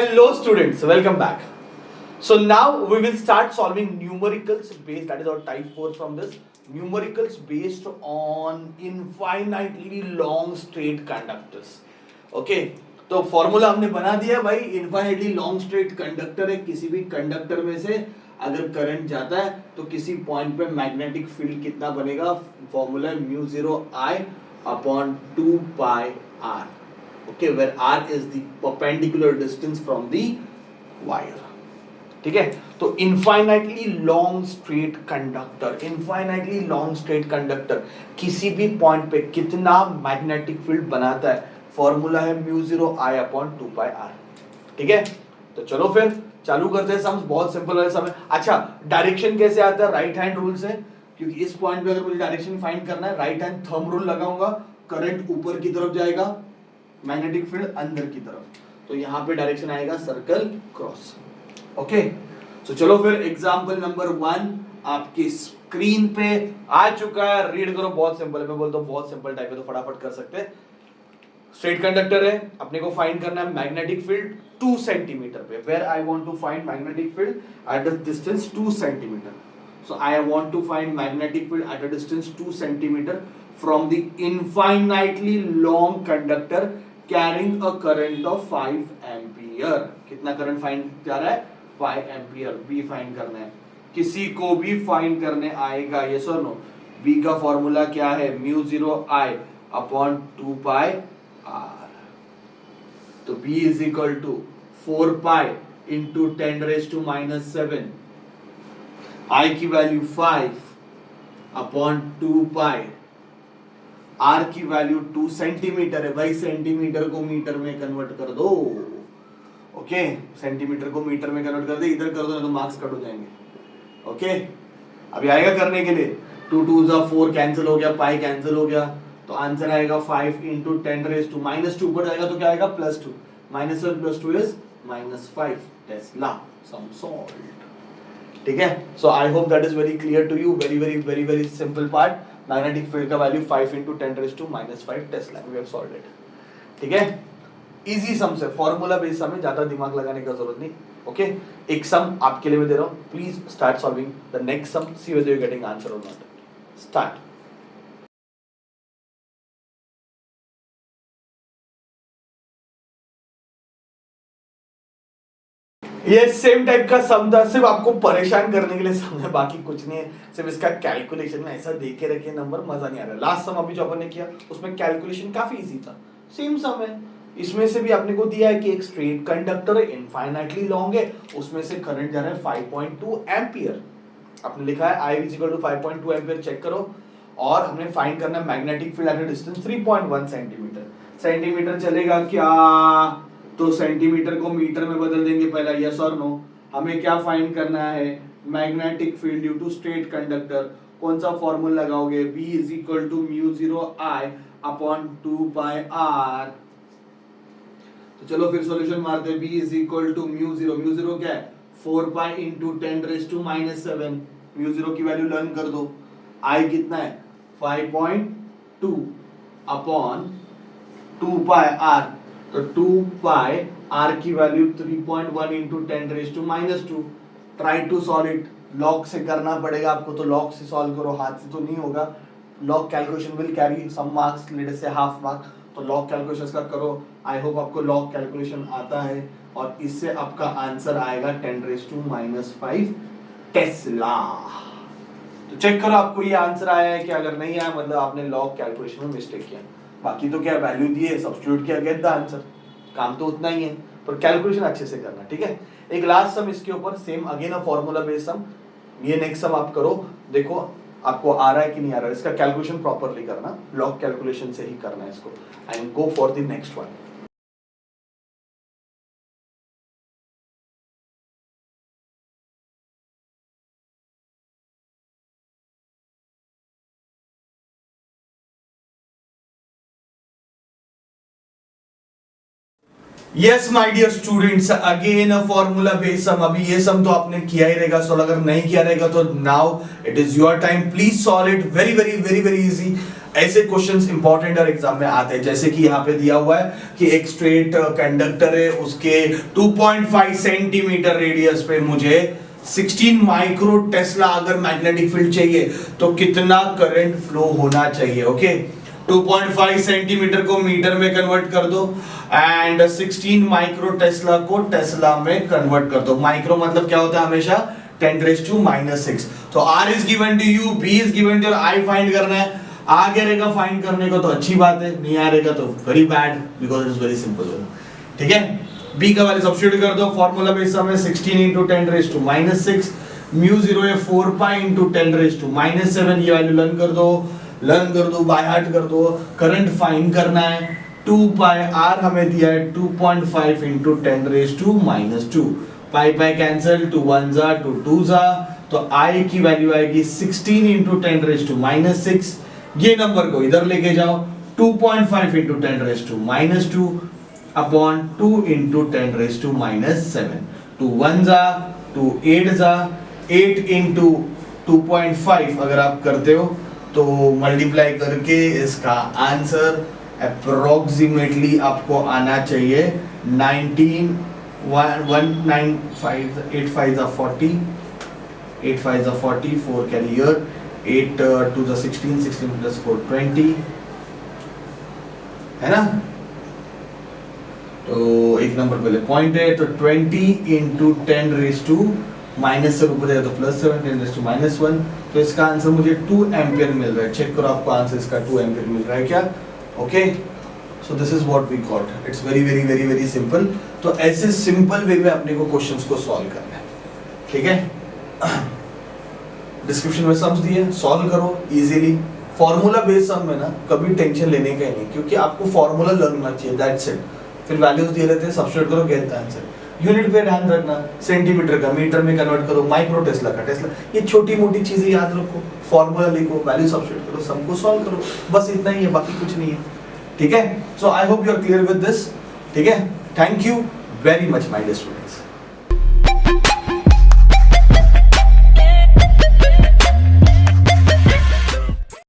Hello students, welcome back. So now we will start solving numericals based, that is our type 4 from this, numericals based on infinitely long straight conductors. Okay, तो formula हमने बना दिया भाई, infinitely long straight conductor है, किसी भी conductor में से अगर करंट जाता है तो किसी पॉइंट पे मैग्नेटिक फील्ड कितना बनेगा, फॉर्मूला है mu 0 I upon 2 pi r. Okay, where r is the perpendicular distance from the wire. ठीक है, तो infinitely long straight conductor, infinitely long straight conductor किसी भी पॉइंट पे कितना मैग्नेटिक फील्ड बनाता है, फॉर्मूला है mu 0 I upon 2 pi r. ठीक है, तो चलो फिर चालू करते हैं सम्स. बहुत सिंपल है सम. अच्छा, डायरेक्शन कैसे आता है? राइट हैंड रूल से, क्योंकि इस पॉइंट पे अगर मुझे डायरेक्शन फाइंड करना है, राइट हैंड थंब रूल लगाऊंगा, करंट ऊपर की तरफ जाएगा, मैग्नेटिक फील्ड अंदर की तरफ, तो यहां पे डायरेक्शन आएगा सर्कल क्रॉस. ओके, तो चलो फिर एग्जांपल नंबर 1 आपकी स्क्रीन पे आ चुका है, रीड करो. बहुत सिंपल है, मैं बोलता हूं बहुत सिंपल टाइप है तो फटाफट कर सकते हैं. स्ट्रेट कंडक्टर है, अपने को फाइंड करना है मैग्नेटिक फील्ड 2 सेंटीमीटर पे. Where I want to find magnetic field at the distance 2 centimetre. So I want to find magnetic field at a distance 2 centimeter from the infinitely long conductor carrying a current of 5 ampere. कितना current find जा रहा है? 5 ampere. B find करना है, किसी को भी find करने आएगा, यस और नो? B का फॉर्मूला क्या है? Mu 0 I upon 2 pi r. तो B is equal to 4 pi into 10⁻⁻⁷. I की वैल्यू 5 अपॉन 2 पाई, R की वैल्यू 2 सेंटीमीटर है भाई, सेंटीमीटर को मीटर में कन्वर्ट कर दो. ओके, सेंटीमीटर को मीटर में कन्वर्ट कर दे, इधर कर दो ना तो मार्क्स कट हो जाएंगे. ओके, अभी आएगा करने के लिए. 2 2 4 कैंसिल हो गया, पाई कैंसिल हो गया, तो आंसर आएगा 5 इंटू 10⁻⁻2 ऊपर जाएगा तो क्या आएगा? +2. -1 + 2 इज -5. Tesla some solved. ठीक है, so I hope that is very clear to you. Very very very very simple part. Magnetic field का value 5 into 10⁻⁻5 tesla. We have solved it. ठीक है, इजी सम से, फॉर्मूला बेस्ड सम है, ज्यादा दिमाग लगाने का जरूरत नहीं. ओके, एक सम आपके लिए मैं दे रहा हूं, please start solving the next sum, see whether you are getting answer और नॉट. स्टार्ट. ये सेम टाइप का सम था, सिर्फ आपको परेशान करने के लिए सम है, बाकी कुछ नहीं है. सिर्फ इसका कैलकुलेशन में ऐसा दे के रखे नंबर, मजा नहीं आ रहा. लास्ट सम अभी जो अपन ने किया उसमें कैलकुलेशन काफी इजी था. सेम सम है, इसमें से भी आपने को दिया है कि एक स्ट्रेट कंडक्टर है, इनफाइनाइटली लॉन्ग है, उसमें से करंट जा रहा है 5.2 एम्पियर. आपने लिखा है I is equal to 5.2 ampere, check करो. और हमने फाइंड करना है magnetic field at a distance 3.1 centimetre. Centimetre चलेगा क्या? तो सेंटीमीटर को मीटर में बदल देंगे पहला, यस और नो? हमें क्या फाइंड करना है? Magnetic field due to straight conductor. कौन सा फॉर्मूला लगाओगे? B is equal to mu 0 I upon 2 pi r. तो चलो फिर सॉल्यूशन मारते हैं. B is equal to mu 0 क्या है? 4 पाई इंटू 10⁻⁻⁷. म्यू 0 की वैल्यू लर्न कर दो. I कितना है? 5.2 अपॉन 2 पाई r. तो 2 पाई r की value 3.1 into 10⁻⁻2. Try to solve it. Log से करना पड़ेगा आपको, तो लॉग से सॉल्व करो, हाथ से तो नहीं होगा. Log calculation will carry some marks, let us say half mark, तो लॉग कैलकुलेशंस का करो. आई होप आपको लॉग कैलकुलेशन आता है, और इससे आपका आंसर आएगा 10⁻⁻5 टेस्ला. तो चेक करो आपको ये आंसर आया है कि अगर नहीं आया मतलब आपने लॉग कैलकुलेशन में मिस्टेक किया. बाकी तो क्या, वैल्यू दी है, सब्स्टिट्यूट किया, गेट द आंसर. काम तो उतना ही है, पर कैलकुलेशन अच्छे से करना. ठीक है, एक लास्ट सम इसके ऊपर, same again a formula based sum. ये नेक्स्ट सम आप करो, देखो आपको आ रहा है कि नहीं आ रहा है. इसका कैलकुलेशन प्रॉपर्ली करना, लॉग कैलकुलेशन से ही करना है इसको, and go for the next one. Yes my dear students, again a formula based sum. अभी ये सम तो आपने किया ही रहेगा, सो अगर नहीं किया रहेगा तो now it is your time. Please solve it. Very very very very easy. ऐसे क्वेश्चंस इंपॉर्टेंट और एग्जाम में आते हैं, जैसे कि यहाँ पे दिया हुआ है कि एक स्ट्रेट कंडक्टर है, उसके 2.5 सेंटीमीटर रेडियस पे मुझे 16 माइक्रो टेस्ला अगर मैग्नेटिक फील्ड चाहिए तो कितना करंट फ्लो होना चाहिए। ओके 2.5 सेंटीमीटर को मीटर में कन्वर्ट कर दो एंड 16 माइक्रो टेस्ला को टेस्ला में कन्वर्ट कर दो। माइक्रो मतलब क्या होता है हमेशा 10⁻⁻⁶। तो R is given to you, B is given to, I find करना है। आ गया रहेगा फाइंड करने को तो अच्छी बात है, नहीं आ रहेगा तो very bad because it is very simple. ठीक है, B का वैल्यू सब्स्टिट्यूट कर दो, फार्मूला बेस सम है 16 × 10⁻⁶, म्यू 0 है 4π × 10⁻⁻⁷। ये वैल्यू लर्न कर दो, बाय हार्ट कर दो। करंट फाइंड करना है 2π, R हमें दिया है 2.5 × 10⁻²। पाई कैंसिल, 2 1 जा 2 2 जा, तो I की वैल्यू आएगी 16 × 10⁻⁶। ये नंबर को इधर लेके जाओ, 2.5 × 10⁻² अपॉन 2 × 10⁻⁷। 2 1 जा 2 8 जा, 8 × 2.5 अगर आप करते हो तो मल्टीप्लाई करके इसका आंसर अप्रोक्सीमेटली आपको आना चाहिए 195, 8 5 40, 8 5 40, 4 carry here, 8 2 16, 16 plus 4 20 है ना। तो एक नंबर पहले पॉइंट है, तो 20 × 10⁻, माइनस से ऊपर जाएगा तो +7, 10⁻⁻1। तो इसका आंसर मुझे 2 एम्पियर मिल रहा है। चेक करो आपको आंसर इसका 2 एम्पियर मिल रहा है क्या। Okay, so this is what we got. It's very very very very simple. तो ऐसे सिंपल वे में अपने को क्वेश्चंस को सॉल्व करना है। ठीक है, डिस्क्रिप्शन में सम्स दिए, सॉल्व करो इजीली। फॉर्मूला बेस्ड सम में ना कभी टेंशन लेने का ही नहीं, क्योंकि आपको फॉर्मूला लर्न होना चाहिए, दैट्स इट। फिर वैल्यूज दिए रहते हैं, सब्स्टिट्यूट करो, गेट द आंसर। यूनिट पे ध्यान रखना, सेंटीमीटर का मीटर में कन्वर्ट करो, माइक्रो टेस्ला का टेस्ला, ये छोटी मोटी चीजें याद रखो, फॉर्मूला लिखो, वैल्यू सब्स्टिट्यूट करो, सम को सॉल्व करो, बस इतना ही है, बाकी कुछ नहीं है। ठीक है, so I hope you are clear with this. ठीक है, thank you very much my dear students.